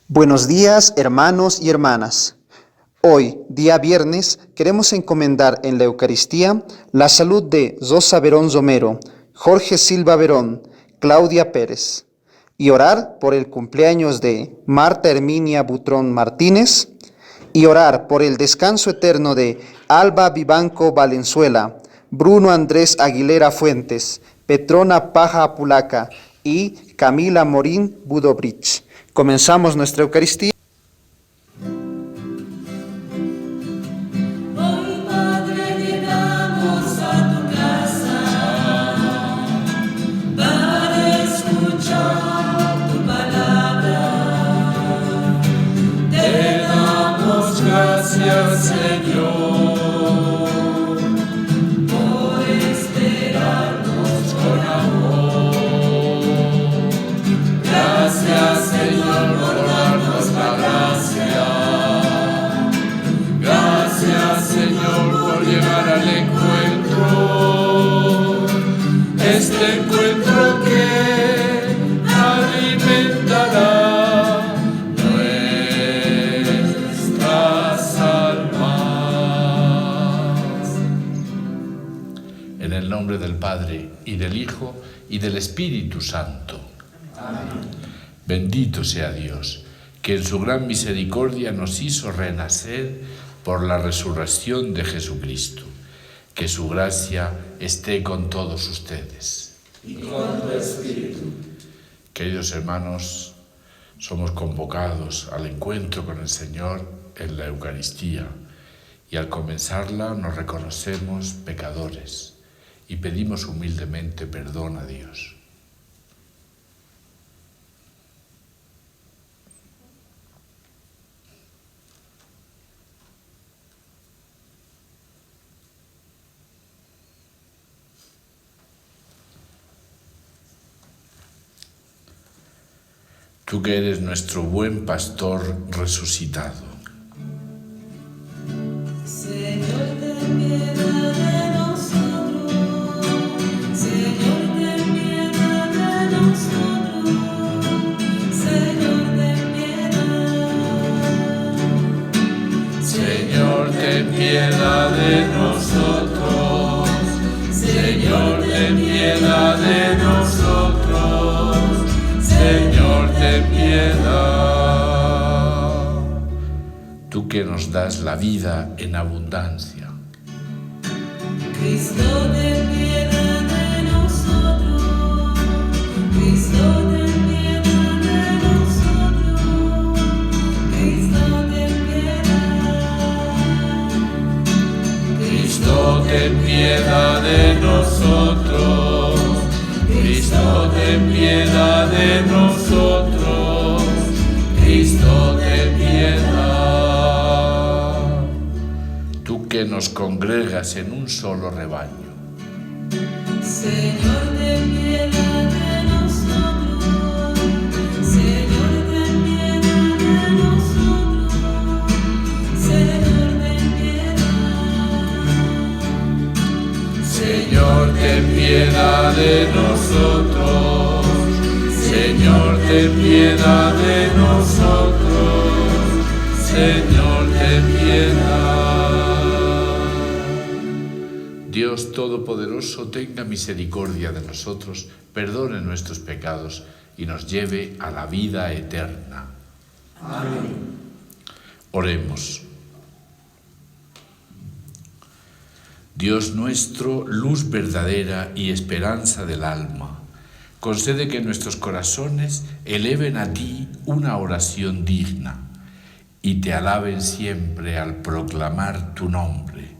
Buenos días, hermanos y hermanas. Hoy, día viernes, queremos encomendar en la Eucaristía la salud de Rosa Verón Romero, Jorge Silva Verón, Claudia Pérez, y orar por el cumpleaños de Marta Herminia Butrón Martínez, y orar por el descanso eterno de Alba Vivanco Valenzuela, Bruno Andrés Aguilera Fuentes, Petrona Paja Apulaca y Camila Morín Budobrich. Comenzamos nuestra Eucaristía. Este encuentro que alimentará nuestras almas. En el nombre del Padre, y del Hijo, y del Espíritu Santo. Amén. Bendito sea Dios, que en su gran misericordia nos hizo renacer por la resurrección de Jesucristo. Que su gracia esté con todos ustedes. Y con tu espíritu. Queridos hermanos, somos convocados al encuentro con el Señor en la Eucaristía y al comenzarla nos reconocemos pecadores y pedimos humildemente perdón a Dios. Tú que eres nuestro buen pastor resucitado. Señor, ten piedad de nosotros. Señor, ten piedad de nosotros. Señor, ten piedad. Señor, ten piedad de nosotros. Señor, ten piedad de nosotros. Señor, ten piedad. Tú que nos das la vida en abundancia. Cristo, ten piedad de nosotros. Cristo, ten piedad de nosotros. Cristo, ten piedad. Cristo, ten piedad de nosotros. Cristo, ten piedad de nosotros. Cristo, ten piedad. Tú que nos congregas en un solo rebaño. Señor, ten piedad de nosotros. Señor, ten piedad de nosotros. Señor, ten piedad. Señor, ten piedad de nosotros. Señor, ten piedad de nosotros. Señor, ten piedad. Dios Todopoderoso, tenga misericordia de nosotros, perdone nuestros pecados y nos lleve a la vida eterna. Amén. Oremos. Dios nuestro, luz verdadera y esperanza del alma, concede que nuestros corazones eleven a ti una oración digna y te alaben siempre al proclamar tu nombre.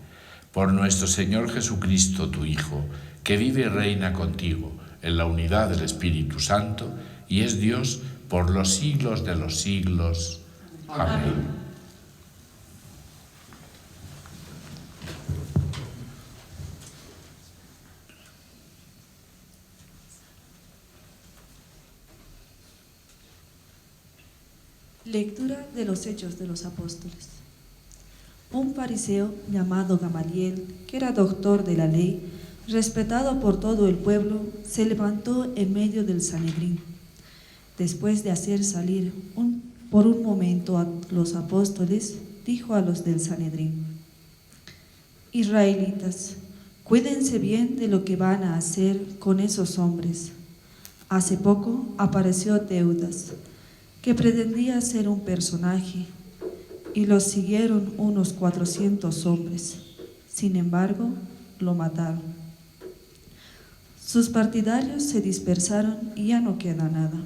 Por nuestro Señor Jesucristo, tu Hijo, que vive y reina contigo en la unidad del Espíritu Santo y es Dios por los siglos de los siglos. Amén. Lectura de los Hechos de los Apóstoles. Un fariseo llamado Gamaliel, que era doctor de la ley, respetado por todo el pueblo, se levantó en medio del Sanedrín. Después de hacer salir un por un momento a los apóstoles, dijo a los del Sanedrín: Israelitas, cuídense bien de lo que van a hacer con esos hombres. Hace poco apareció Teudas, que pretendía ser un personaje, y lo siguieron unos 400 hombres. Sin embargo, lo mataron. Sus partidarios se dispersaron y ya no queda nada.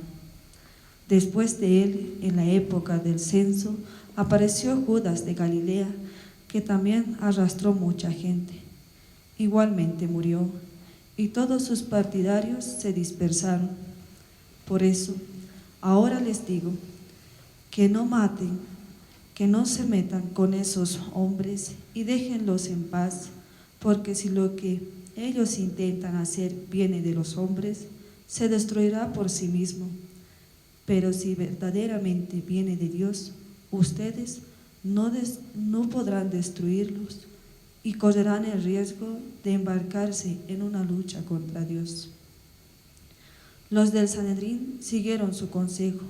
Después de él, en la época del censo, apareció Judas de Galilea, que también arrastró mucha gente. Igualmente murió, y todos sus partidarios se dispersaron. Por eso, ahora les digo, que no maten, que no se metan con esos hombres y déjenlos en paz, porque si lo que ellos intentan hacer viene de los hombres, se destruirá por sí mismo. Pero si verdaderamente viene de Dios, ustedes no podrán destruirlos y correrán el riesgo de embarcarse en una lucha contra Dios. Los del Sanedrín siguieron su consejo,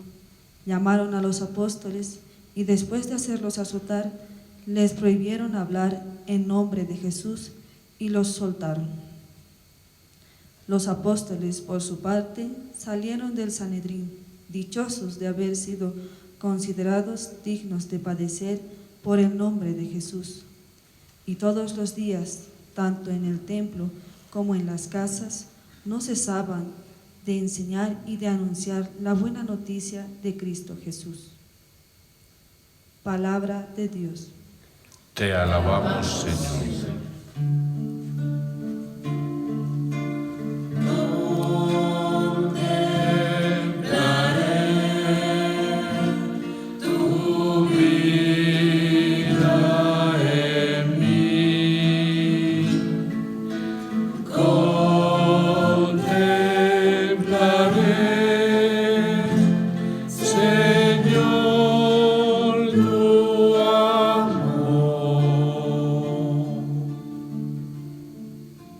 llamaron a los apóstoles y después de hacerlos azotar, les prohibieron hablar en nombre de Jesús y los soltaron. Los apóstoles, por su parte, salieron del Sanedrín, dichosos de haber sido considerados dignos de padecer por el nombre de Jesús. Y todos los días, tanto en el templo como en las casas, no cesaban de enseñar y de anunciar la buena noticia de Cristo Jesús. Palabra de Dios. Te alabamos, Señor.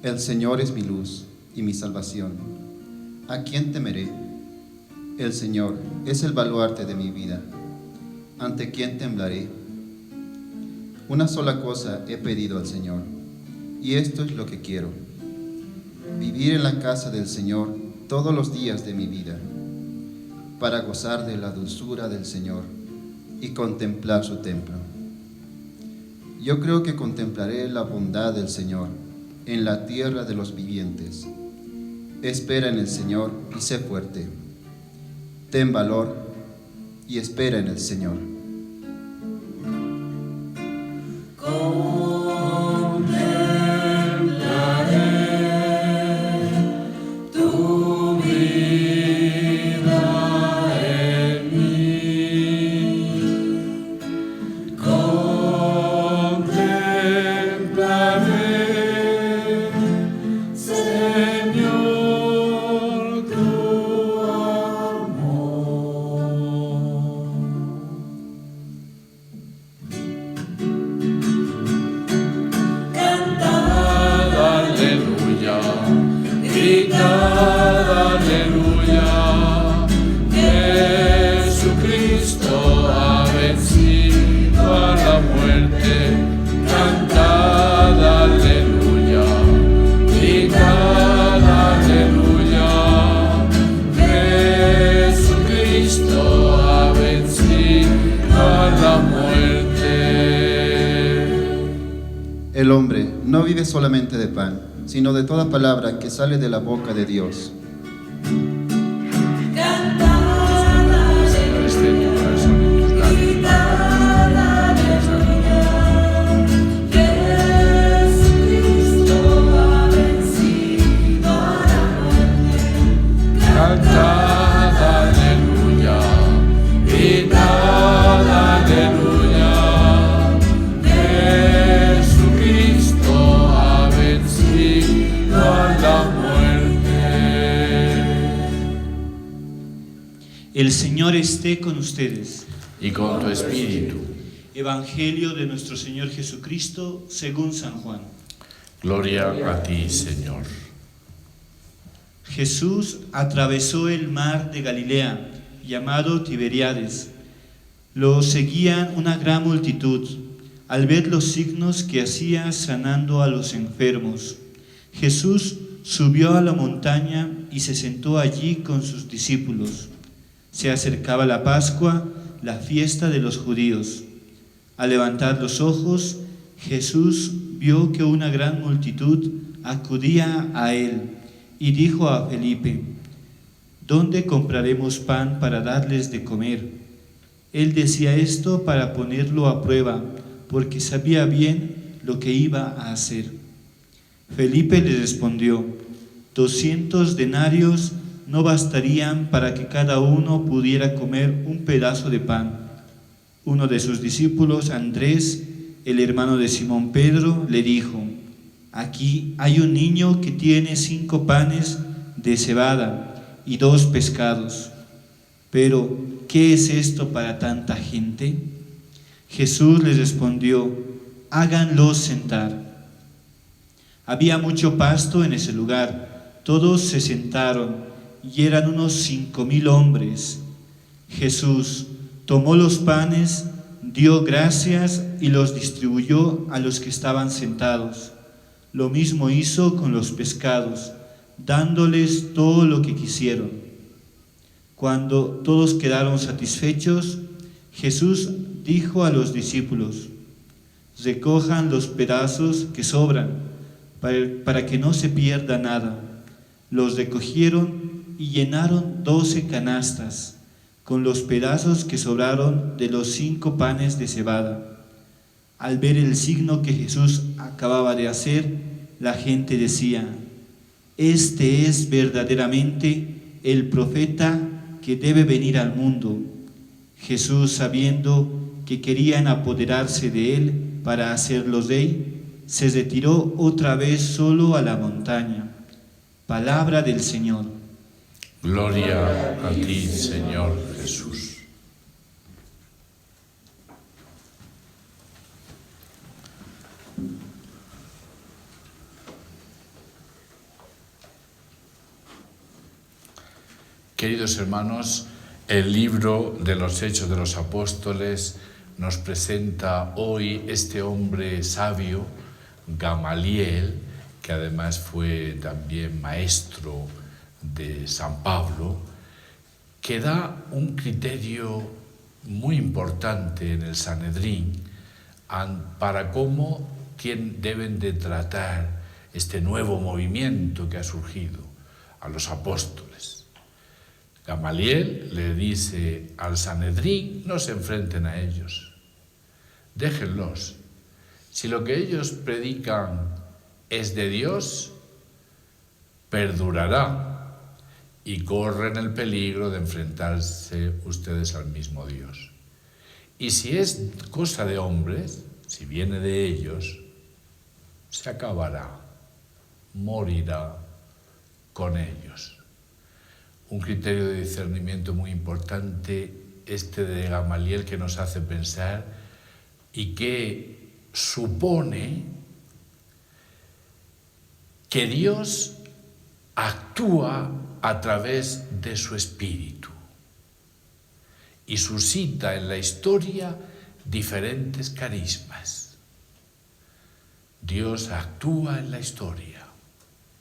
El Señor es mi luz y mi salvación. ¿A quién temeré? El Señor es el baluarte de mi vida. ¿Ante quién temblaré? Una sola cosa he pedido al Señor, y esto es lo que quiero: vivir en la casa del Señor todos los días de mi vida, para gozar de la dulzura del Señor y contemplar su templo. Yo creo que contemplaré la bondad del Señor en la tierra de los vivientes. Espera en el Señor y sé fuerte. Ten valor y espera en el Señor. El hombre no vive solamente de pan, sino de toda palabra que sale de la boca de Dios. El Señor esté con ustedes. Y con tu espíritu. Evangelio de nuestro Señor Jesucristo según San Juan. Gloria a ti, Señor. Jesús atravesó el mar de Galilea, llamado Tiberíades. Lo seguían una gran multitud al ver los signos que hacía sanando a los enfermos. Jesús subió a la montaña y se sentó allí con sus discípulos. Se acercaba la Pascua, la fiesta de los judíos. Al levantar los ojos, Jesús vio que una gran multitud acudía a él y dijo a Felipe: ¿Dónde compraremos pan para darles de comer? Él decía esto para ponerlo a prueba, porque sabía bien lo que iba a hacer. Felipe le respondió: 200 denarios no bastarían para que cada uno pudiera comer un pedazo de pan. Uno de sus discípulos, Andrés, el hermano de Simón Pedro, le dijo: aquí hay un niño que tiene 5 panes de cebada y 2 pescados. Pero, ¿qué es esto para tanta gente? Jesús les respondió: háganlos sentar. Había mucho pasto en ese lugar. Todos se sentaron y eran unos 5,000 hombres. Jesús tomó los panes, dio gracias y los distribuyó a los que estaban sentados. Lo mismo hizo con los pescados, dándoles todo lo que quisieron. Cuando todos quedaron satisfechos, Jesús dijo a los discípulos: recojan los pedazos que sobran, para que no se pierda nada. Los recogieron y llenaron 12 canastas con los pedazos que sobraron de los 5 panes de cebada. Al ver el signo que Jesús acababa de hacer, la gente decía: este es verdaderamente el profeta que debe venir al mundo. Jesús, sabiendo que querían apoderarse de él para hacerlo rey, se retiró otra vez solo a la montaña. Palabra del Señor. Gloria a ti, Señor Jesús. Queridos hermanos, el libro de los Hechos de los Apóstoles nos presenta hoy este hombre sabio, Gamaliel, que además fue también maestro de San Pablo, que da un criterio muy importante en el Sanedrín para cómo deben de tratar este nuevo movimiento que ha surgido a los apóstoles. Gamaliel le dice al Sanedrín: no se enfrenten a ellos, déjenlos. Si lo que ellos predican es de Dios, perdurará, y corren el peligro de enfrentarse ustedes al mismo Dios. Y si es cosa de hombres, si viene de ellos, se acabará, morirá con ellos. Un criterio de discernimiento muy importante este de Gamaliel, que nos hace pensar y que supone que Dios actúa a través de su Espíritu y suscita en la historia diferentes carismas. Dios actúa en la historia,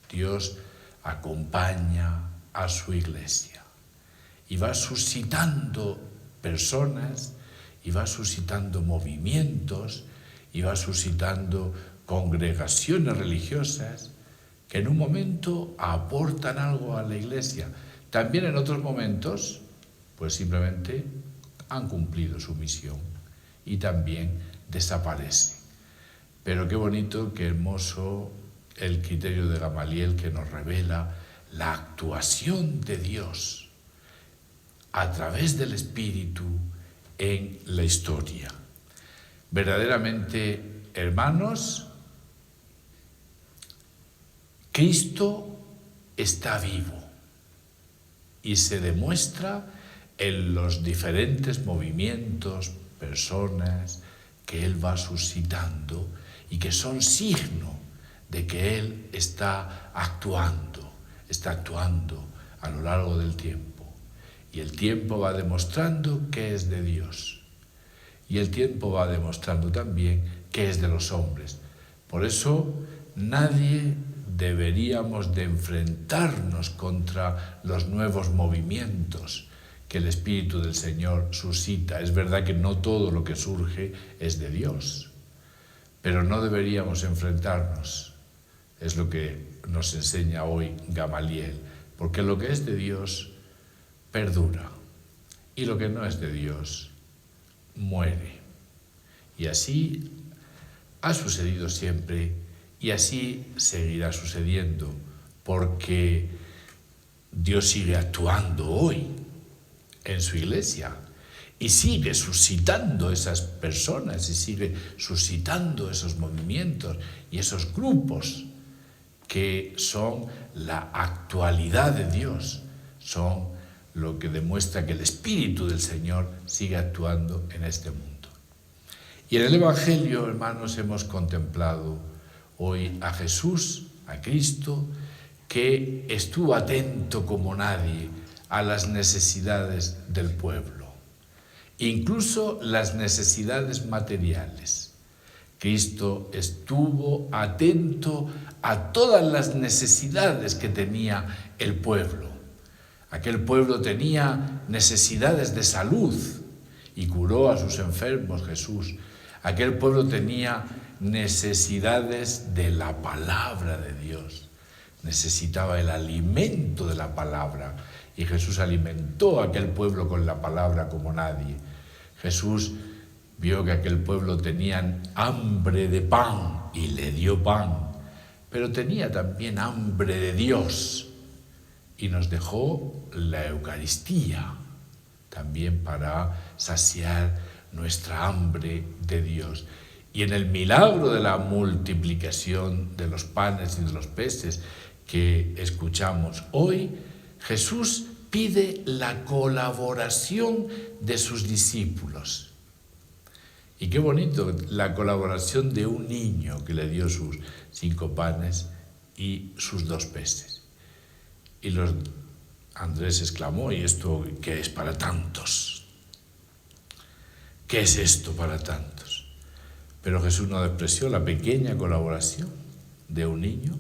Dios acompaña a su iglesia y va suscitando personas, y va suscitando movimientos, y va suscitando congregaciones religiosas que en un momento aportan algo a la iglesia. También en otros momentos, pues simplemente han cumplido su misión y también desaparecen. Pero qué bonito, qué hermoso el criterio de Gamaliel, que nos revela la actuación de Dios a través del Espíritu en la historia. Verdaderamente, hermanos, Cristo está vivo y se demuestra en los diferentes movimientos, personas que Él va suscitando y que son signo de que Él está actuando a lo largo del tiempo. Y el tiempo va demostrando que es de Dios. y el tiempo va demostrando también que es de los hombres. Por eso nadie deberíamos de enfrentarnos contra los nuevos movimientos que el Espíritu del Señor suscita. Es verdad que no todo lo que surge es de Dios, pero no deberíamos enfrentarnos. Es lo que nos enseña hoy Gamaliel, porque lo que es de Dios perdura y lo que no es de Dios muere. Y así ha sucedido siempre y así seguirá sucediendo, porque Dios sigue actuando hoy en su iglesia y sigue suscitando esas personas y sigue suscitando esos movimientos y esos grupos que son la actualidad de Dios, son lo que demuestra que el Espíritu del Señor sigue actuando en este mundo. Y en el Evangelio, hermanos, hemos contemplado hoy a Jesús, a Cristo, que estuvo atento como nadie a las necesidades del pueblo, incluso las necesidades materiales. Cristo estuvo atento a todas las necesidades que tenía el pueblo. Aquel pueblo tenía necesidades de salud y curó a sus enfermos Jesús. Aquel pueblo tenía necesidades de la palabra de Dios. Necesitaba el alimento de la palabra y Jesús alimentó a aquel pueblo con la palabra como nadie. Jesús vio que aquel pueblo tenía hambre de pan y le dio pan, pero tenía también hambre de Dios y nos dejó la Eucaristía también para saciar nuestra hambre de Dios. Y en el milagro de la multiplicación de los panes y de los peces que escuchamos hoy, Jesús pide la colaboración de sus discípulos. Y qué bonito, la colaboración de un niño que le dio sus 5 panes y sus 2 peces. Y Andrés exclamó, ¿y esto qué es para tantos? ¿Qué es esto para tantos? Pero Jesús no despreció la pequeña colaboración de un niño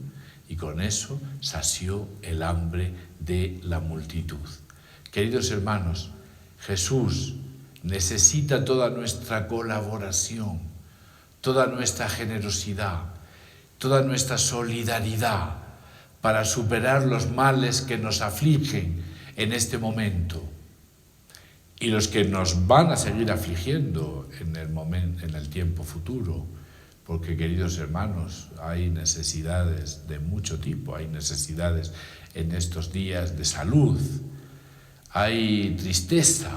y con eso sació el hambre de la multitud. Queridos hermanos, Jesús necesita toda nuestra colaboración, toda nuestra generosidad, toda nuestra solidaridad para superar los males que nos afligen en este momento y los que nos van a seguir afligiendo en el tiempo futuro, porque, queridos hermanos, hay necesidades de mucho tipo, hay necesidades en estos días de salud, hay tristeza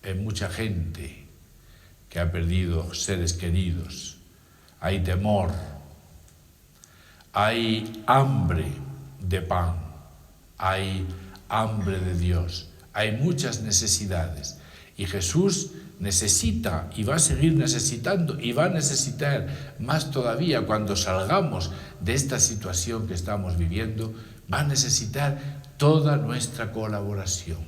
en mucha gente que ha perdido seres queridos, hay temor, hay hambre de pan, hay hambre de Dios, hay muchas necesidades y Jesús necesita y va a seguir necesitando y va a necesitar más todavía cuando salgamos de esta situación que estamos viviendo, va a necesitar toda nuestra colaboración,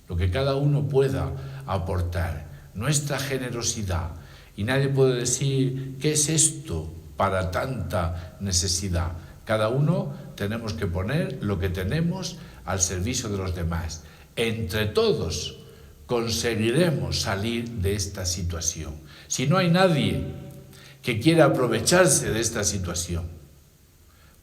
lo que cada uno pueda aportar, nuestra generosidad. Y nadie puede decir, ¿qué es esto para tanta necesidad? Cada uno tenemos que poner lo que tenemos al servicio de los demás. Entre todos conseguiremos salir de esta situación. Si no hay nadie que quiera aprovecharse de esta situación,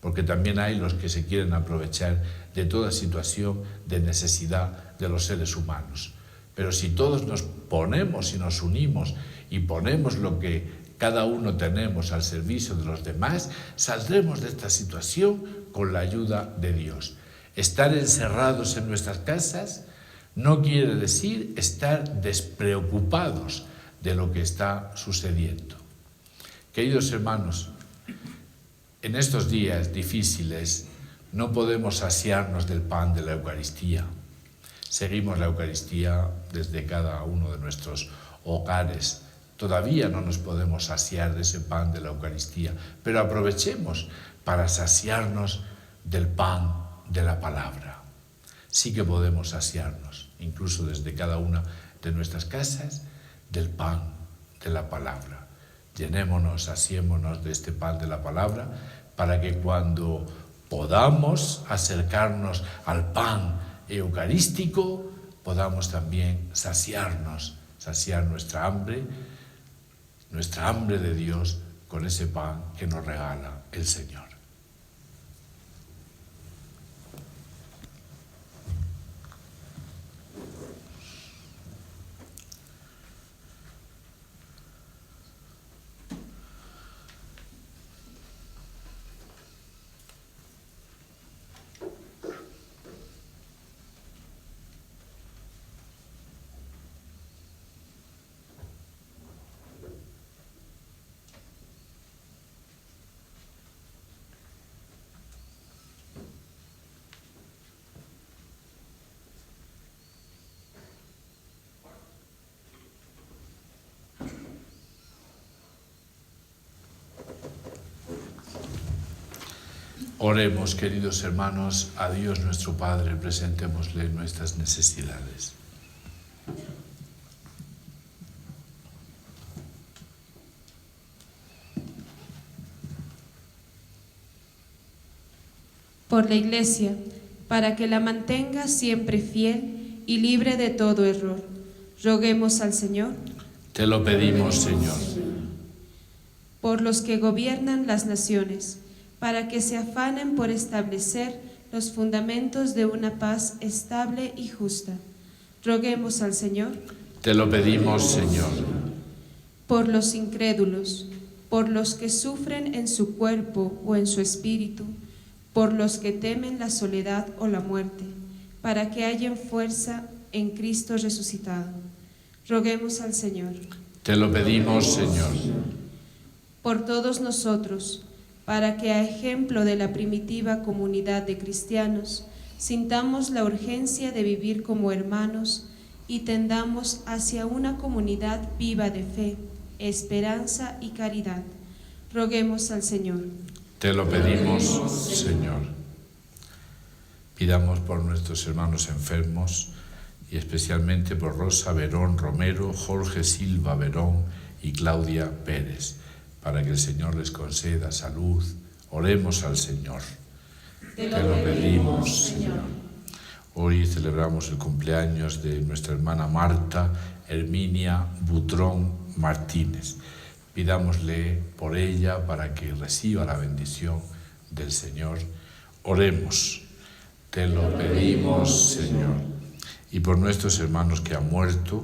porque también hay los que se quieren aprovechar de toda situación de necesidad de los seres humanos. Pero si todos nos ponemos y nos unimos y ponemos lo que cada uno tenemos al servicio de los demás, saldremos de esta situación con la ayuda de Dios. Estar encerrados en nuestras casas no quiere decir estar despreocupados de lo que está sucediendo. Queridos hermanos, en estos días difíciles no podemos saciarnos del pan de la Eucaristía. Seguimos la Eucaristía desde cada uno de nuestros hogares. Todavía no nos podemos saciar de ese pan de la Eucaristía, pero aprovechemos para saciarnos del pan de la palabra. Sí que podemos saciarnos, incluso desde cada una de nuestras casas, del pan de la palabra. Llenémonos, saciémonos de este pan de la palabra, para que cuando podamos acercarnos al pan eucarístico, podamos también saciar nuestra hambre de Dios con ese pan que nos regala el Señor. Oremos, queridos hermanos, a Dios nuestro Padre, presentémosle nuestras necesidades. Por la Iglesia, para que la mantenga siempre fiel y libre de todo error, roguemos al Señor. Te lo pedimos, Señor. Por los que gobiernan las naciones, para que se afanen por establecer los fundamentos de una paz estable y justa. Roguemos al Señor. Te lo pedimos, Señor. Por los incrédulos, por los que sufren en su cuerpo o en su espíritu, por los que temen la soledad o la muerte, para que hallen fuerza en Cristo resucitado. Roguemos al Señor. Te lo pedimos, Señor. Por todos nosotros, para que a ejemplo de la primitiva comunidad de cristianos, sintamos la urgencia de vivir como hermanos y tendamos hacia una comunidad viva de fe, esperanza y caridad. Roguemos al Señor. Te lo pedimos, Señor. Pidamos por nuestros hermanos enfermos y especialmente por Rosa Verón Romero, Jorge Silva Verón y Claudia Pérez, para que el Señor les conceda salud. Oremos al Señor. Te lo pedimos, Señor. Hoy celebramos el cumpleaños de nuestra hermana Marta Herminia Butrón Martínez. Pidámosle por ella para que reciba la bendición del Señor. Oremos. Te lo pedimos, Señor. Y por nuestros hermanos que han muerto,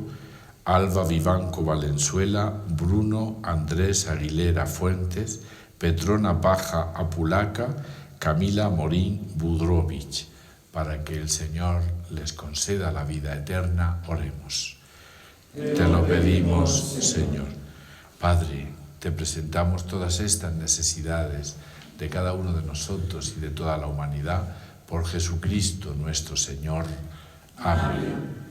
Alba Vivanco Valenzuela, Bruno Andrés Aguilera Fuentes, Petrona Paja Apulaca, Camila Morín Budrovich, para que el Señor les conceda la vida eterna. Oremos. Te lo pedimos, Señor. Padre, te presentamos todas estas necesidades de cada uno de nosotros y de toda la humanidad por Jesucristo nuestro Señor. Amén.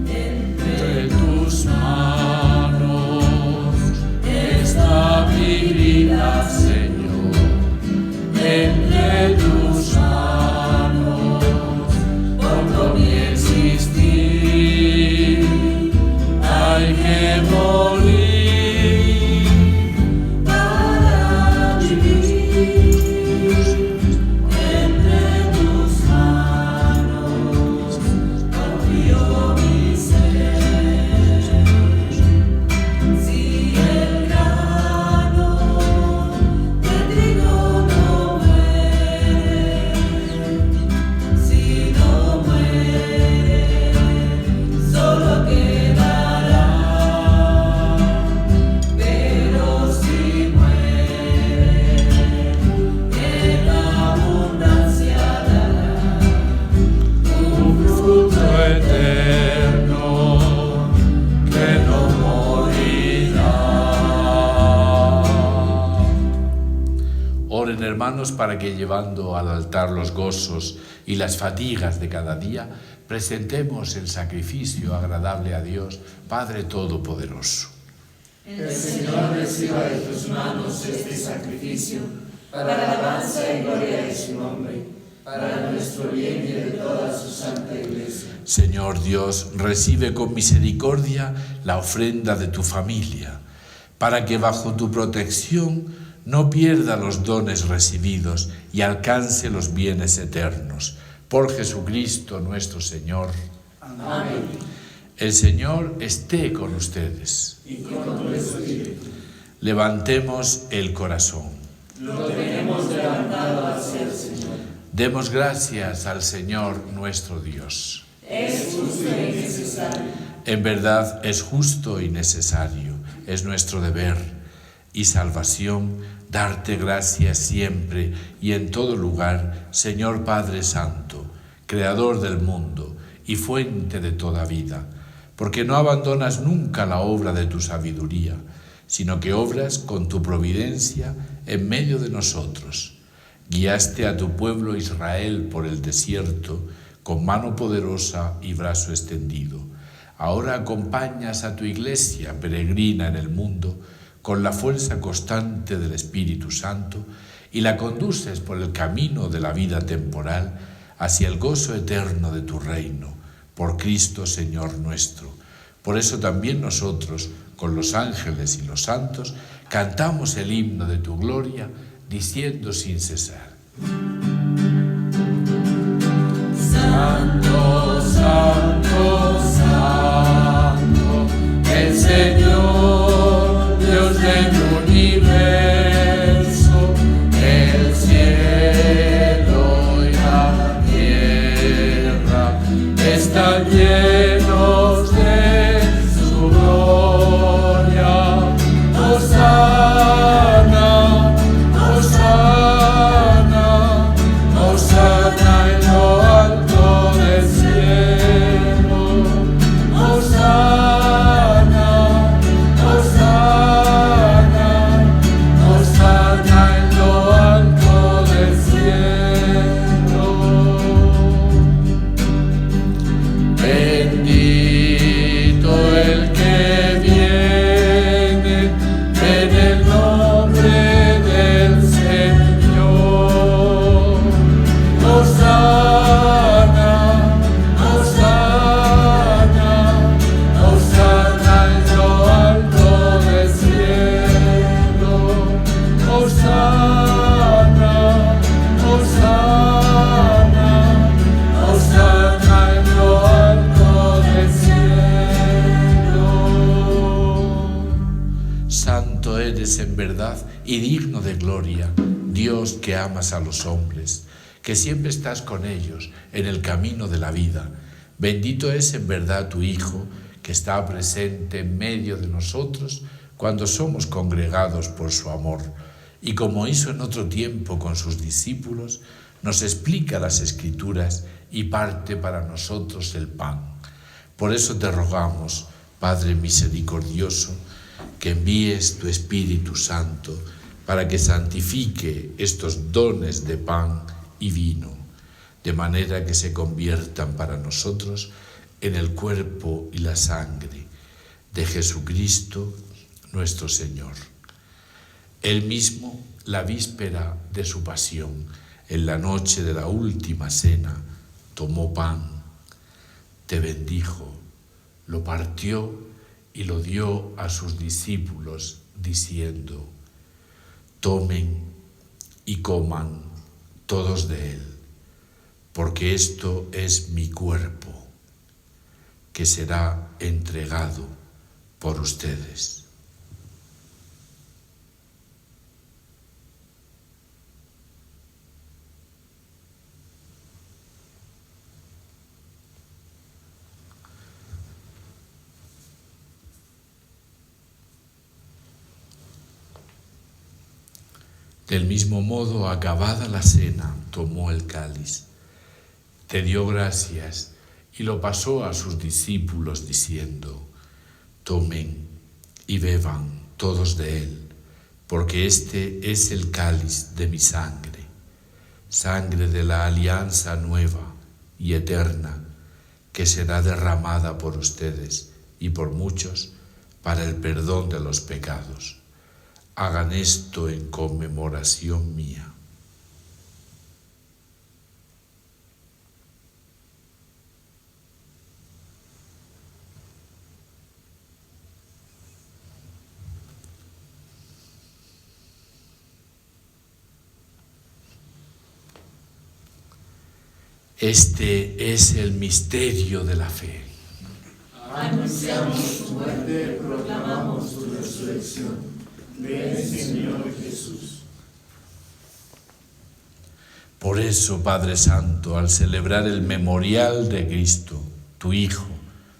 Entre tus manos estabilidad, Señor. Entre tus manos por mi existir hay que morir para vivir. Entre tus manos confío mi ser. Si el grano de trigo no muere, si no muere, solo quedará. Pero si muere, en abundancia dará un fruto eterno que no morirá. Oren, hermanos, para que llevando al altar los gozos y las fatigas de cada día, presentemos el sacrificio agradable a Dios, Padre Todopoderoso. El Señor reciba de tus manos este sacrificio para alabanza y gloria de su nombre, para nuestro bien y de toda su santa Iglesia. Señor Dios, recibe con misericordia la ofrenda de tu familia, para que bajo tu protección no pierda los dones recibidos y alcance los bienes eternos. Por Jesucristo nuestro Señor. Amén. El Señor esté con ustedes. Y con tu espíritu. Levantemos el corazón. Lo tenemos levantado hacia el Señor. Demos gracias al Señor nuestro Dios. Es justo y necesario. En verdad es justo y necesario, es nuestro deber y salvación darte gracias siempre y en todo lugar, Señor Padre Santo, Creador del mundo y fuente de toda vida, porque no abandonas nunca la obra de tu sabiduría, sino que obras con tu providencia en medio de nosotros. Guiaste a tu pueblo Israel por el desierto con mano poderosa y brazo extendido. Ahora acompañas a tu iglesia peregrina en el mundo con la fuerza constante del Espíritu Santo y la conduces por el camino de la vida temporal hacia el gozo eterno de tu reino, por Cristo Señor nuestro. Por eso también nosotros, con los ángeles y los santos, cantamos el himno de tu gloria, diciendo sin cesar: Santo, santo, santo, el Señor, Dios del universo, el cielo y la tierra están llenos de su gloria. Hosana, Hosana, Hosana en lo alto del cielo. Hosana, Hosana, Hosana en lo alto del cielo. Bendito el que viene en el nombre del Señor. Hosana, Hosana, Hosana en lo alto del cielo. Hosana, Hosana, Hosana en lo alto del cielo. Santo eres en verdad y digno de gloria, Dios que amas a los hombres, que siempre estás con ellos en el camino de la vida. Bendito es en verdad tu Hijo, que está presente en medio de nosotros cuando somos congregados por su amor, y como hizo en otro tiempo con sus discípulos, nos explica las Escrituras y parte para nosotros el pan. Por eso te rogamos, Padre misericordioso, que envíes tu Espíritu Santo para que santifique estos dones de pan y vino, de manera que se conviertan para nosotros en el cuerpo y la sangre de Jesucristo nuestro Señor. Él mismo, la víspera de su pasión, en la noche de la última cena, tomó pan, te bendijo, lo partió y lo dio a sus discípulos, diciendo: tomen y coman todos de él, porque esto es mi cuerpo, que será entregado por ustedes. Del mismo modo, acabada la cena, tomó el cáliz, te dio gracias y lo pasó a sus discípulos diciendo: tomen y beban todos de él, porque este es el cáliz de mi sangre, sangre de la alianza nueva y eterna, que será derramada por ustedes y por muchos para el perdón de los pecados. Hagan esto en conmemoración mía. Este es el misterio de la fe. Anunciamos tu muerte, proclamamos tu resurrección. Ven, Señor Jesús. Por eso, Padre Santo, al celebrar el memorial de Cristo, tu Hijo,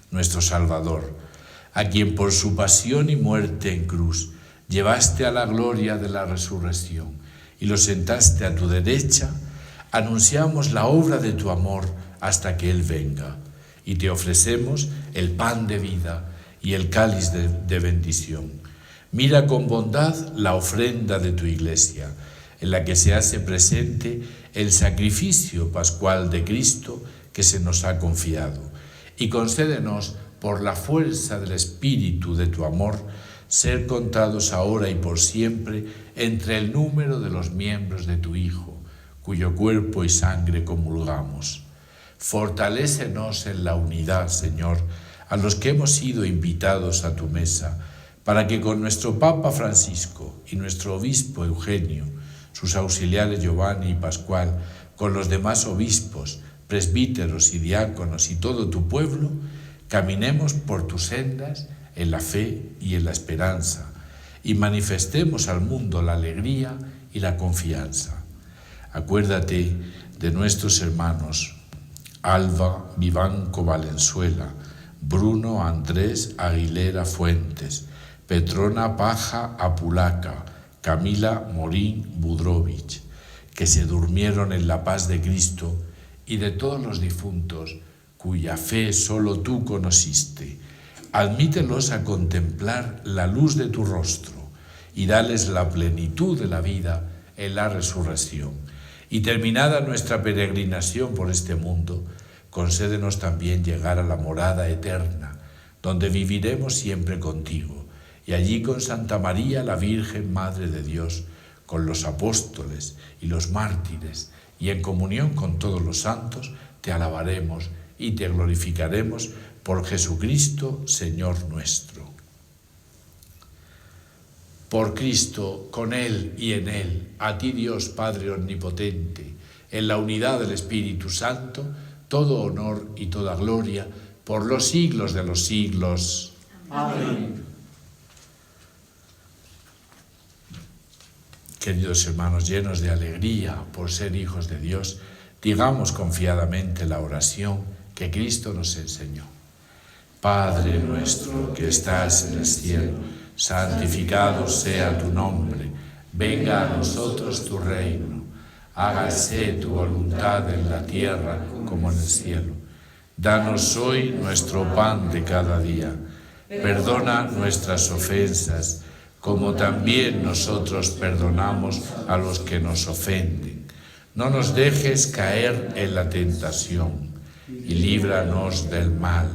nuestro Salvador, a quien por su pasión y muerte en cruz llevaste a la gloria de la resurrección y lo sentaste a tu derecha, anunciamos la obra de tu amor hasta que Él venga, y te ofrecemos el pan de vida y el cáliz de bendición. Mira con bondad la ofrenda de tu Iglesia, en la que se hace presente el sacrificio pascual de Cristo que se nos ha confiado, y concédenos, por la fuerza del Espíritu de tu amor, ser contados ahora y por siempre entre el número de los miembros de tu Hijo, cuyo cuerpo y sangre comulgamos. Fortalécenos en la unidad, Señor, a los que hemos sido invitados a tu mesa, para que con nuestro Papa Francisco y nuestro Obispo Eugenio, sus auxiliares Giovanni y Pascual, con los demás obispos, presbíteros y diáconos y todo tu pueblo, caminemos por tus sendas en la fe y en la esperanza, y manifestemos al mundo la alegría y la confianza. Acuérdate de nuestros hermanos Alba Vivanco Valenzuela, Bruno Andrés Aguilera Fuentes, Petrona Paja Apulaca, Camila Morín Budrovich, que se durmieron en la paz de Cristo, y de todos los difuntos cuya fe solo tú conociste. Admítelos a contemplar la luz de tu rostro y dales la plenitud de la vida en la resurrección. Y terminada nuestra peregrinación por este mundo, concédenos también llegar a la morada eterna, donde viviremos siempre contigo, y allí con Santa María, la Virgen Madre de Dios, con los apóstoles y los mártires, y en comunión con todos los santos, te alabaremos y te glorificaremos por Jesucristo, Señor nuestro. Por Cristo, con Él y en Él, a ti Dios Padre Omnipotente, en la unidad del Espíritu Santo, todo honor y toda gloria, por los siglos de los siglos. Amén. Queridos hermanos, llenos de alegría por ser hijos de Dios, digamos confiadamente la oración que Cristo nos enseñó. Padre nuestro que estás en el cielo, santificado sea tu nombre, venga a nosotros tu reino, hágase tu voluntad en la tierra como en el cielo. Danos hoy nuestro pan de cada día, perdona nuestras ofensas, como también nosotros perdonamos a los que nos ofenden. No nos dejes caer en la tentación, y líbranos del mal.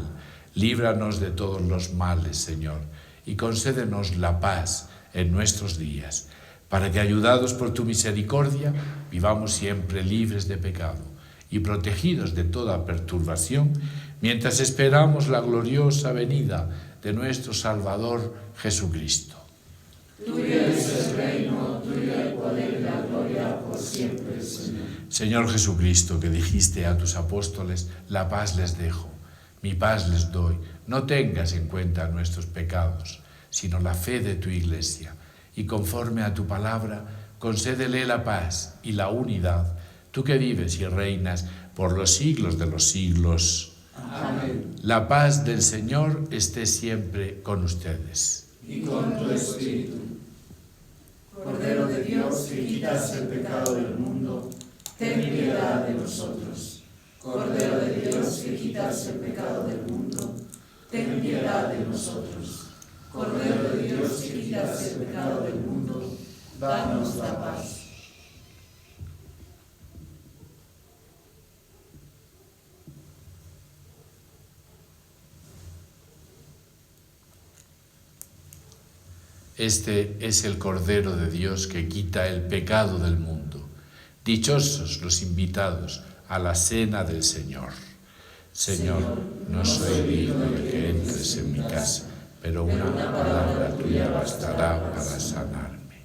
Líbranos de todos los males, Señor, y concédenos la paz en nuestros días, para que, ayudados por tu misericordia, vivamos siempre libres de pecado y protegidos de toda perturbación, mientras esperamos la gloriosa venida de nuestro Salvador Jesucristo. Tuyo es el reino, tuyo el poder y la gloria por siempre, Señor. Señor Jesucristo, que dijiste a tus apóstoles, la paz les dejo, mi paz les doy. No tengas en cuenta nuestros pecados, sino la fe de tu Iglesia, y conforme a tu palabra, concédele la paz y la unidad, tú que vives y reinas por los siglos de los siglos. Amén. La paz del Señor esté siempre con ustedes. Y con tu espíritu. Cordero de Dios, que quitas el pecado del mundo, ten piedad de nosotros. Cordero de Dios, que quitas el pecado del mundo, ten piedad de nosotros. Cordero de Dios, que quitas el pecado del mundo, danos la paz. Este es el Cordero de Dios que quita el pecado del mundo. Dichosos los invitados a la cena del Señor. Señor, no soy digno de que entres en mi casa, pero una palabra tuya bastará para sanarme.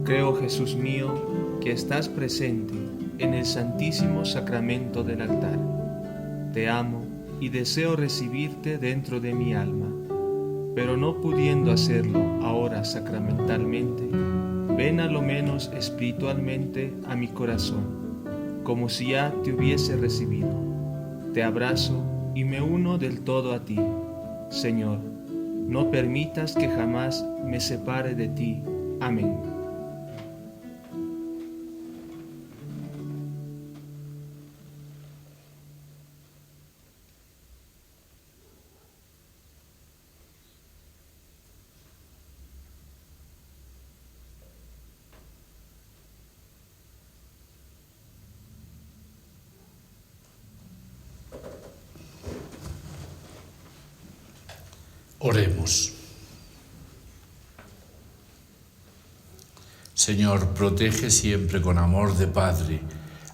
Creo, Jesús mío, que estás presente en el Santísimo Sacramento del altar. Te amo y deseo recibirte dentro de mi alma, pero no pudiendo hacerlo ahora sacramentalmente, ven a lo menos espiritualmente a mi corazón, como si ya te hubiese recibido. Te abrazo y me uno del todo a ti. Señor, no permitas que jamás me separe de ti. Amén. Oremos. Señor, protege siempre con amor de Padre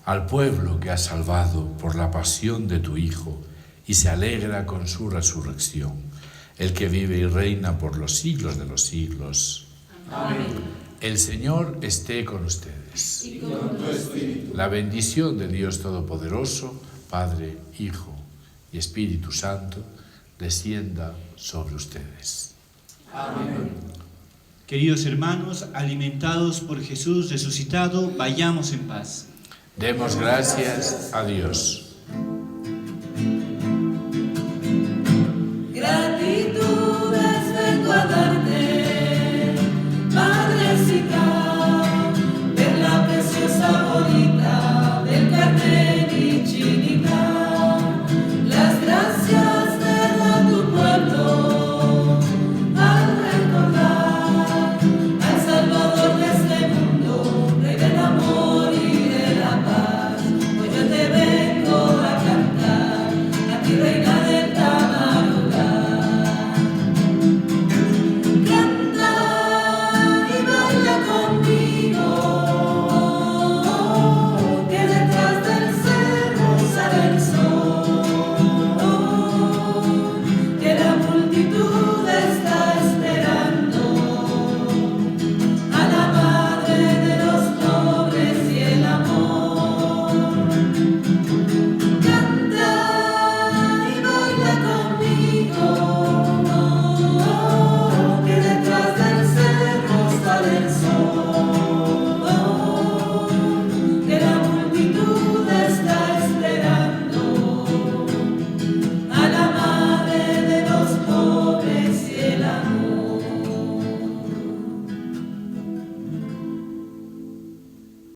al pueblo que has salvado por la pasión de tu Hijo y se alegra con su resurrección, el que vive y reina por los siglos de los siglos. Amén. El Señor esté con ustedes. Y con tu espíritu. La bendición de Dios Todopoderoso, Padre, Hijo y Espíritu Santo, descienda sobre ustedes. Amén. Queridos hermanos, alimentados por Jesús resucitado, vayamos en paz. Demos gracias a Dios.